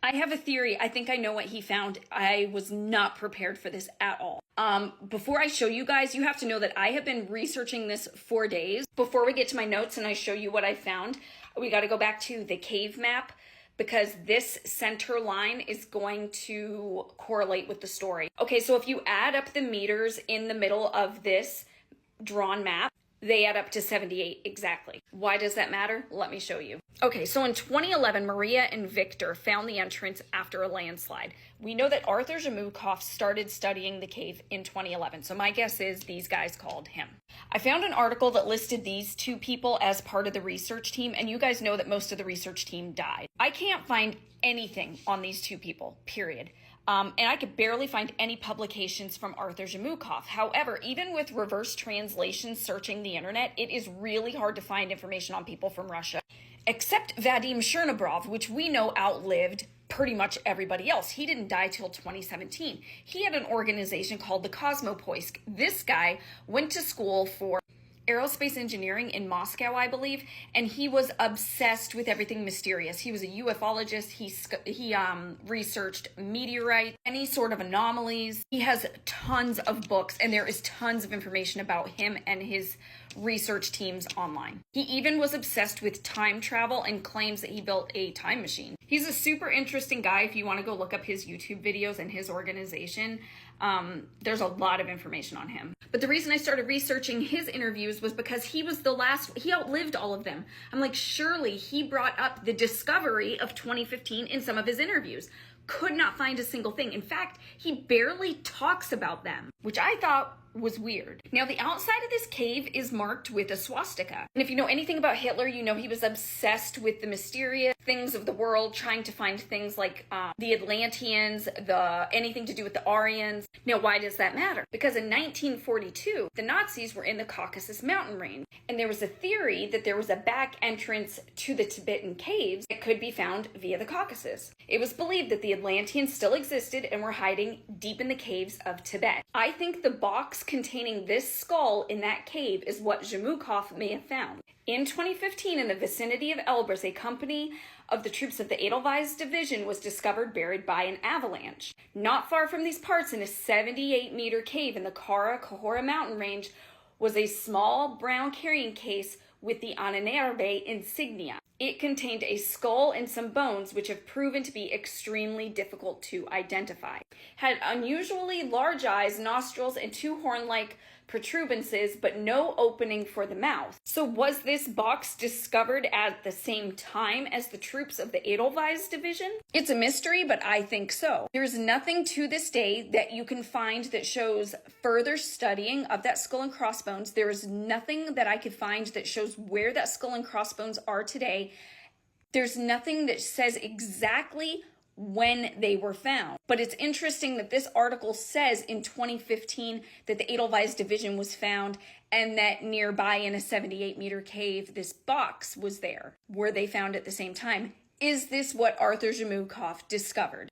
I have a theory. I think I know what he found. I was not prepared for this at all. Before I show you guys, you have to know that I have been researching this for days. Before we get to my notes and I show you what I found, we got to go back to the cave map because this center line is going to correlate with the story. Okay, so if you add up the meters in the middle of this drawn map, they add up to 78 exactly. Why does that matter? Let me show you. Okay, so in 2011, Maria and Victor found the entrance after a landslide. We know that Arthur Jamukov started studying the cave in 2011, so my guess is these guys called him. I found an article that listed these two people as part of the research team, and you guys know that most of the research team died. I can't find anything on these two people, period. And I could barely find any publications from Arthur Jamukov. However, even with reverse translation searching the internet, it is really hard to find information on people from Russia, except Vadim Chernobrov, which we know outlived pretty much everybody else. He didn't die till 2017. He had an organization called the Cosmopoisk. This guy went to school for aerospace engineering in Moscow, I believe, and he was obsessed with everything mysterious. He was a ufologist. He researched meteorites, any sort of anomalies. He has tons of books, and there is tons of information about him and his research teams online. He even was obsessed with time travel and claims that he built a time machine. He's a super interesting guy if you want to go look up his YouTube videos and his organization. There's a lot of information on him. But the reason I started researching his interviews was because he was the last, he outlived all of them. I'm like, surely he brought up the discovery of 2015 in some of his interviews. Could not find a single thing. In fact, he barely talks about them, which I thought was weird. Now, the outside of this cave is marked with a swastika. And if you know anything about Hitler, you know he was obsessed with the mysterious things of the world, trying to find things like the Atlanteans, anything to do with the Aryans. Now, why does that matter? Because in 1942, the Nazis were in the Caucasus mountain range, and there was a theory that there was a back entrance to the Tibetan caves that could be found via the Caucasus. It was believed that the Atlanteans still existed and were hiding deep in the caves of Tibet. I think the box containing this skull in that cave is what Jamukov may have found. In 2015, in the vicinity of Elbrus, a company of the troops of the Edelweiss division was discovered buried by an avalanche. Not far from these parts, in a 78-meter cave in the Kara-Kohora mountain range, was a small brown carrying case with the Ahnenerbe insignia. It contained a skull and some bones, which have proven to be extremely difficult to identify. Had unusually large eyes, nostrils, and two horn-like protuberances, but no opening for the mouth. So was this box discovered at the same time as the troops of the Edelweiss division? It's a mystery, but I think so. There's nothing to this day that you can find that shows further studying of that skull and crossbones. There is nothing that I could find that shows where that skull and crossbones are today. There's nothing that says exactly when they were found. But it's interesting that this article says in 2015 that the Edelweiss division was found and that nearby in a 78-meter cave, this box was there. Were they found at the same time? Is this what Arthur Jamukov discovered?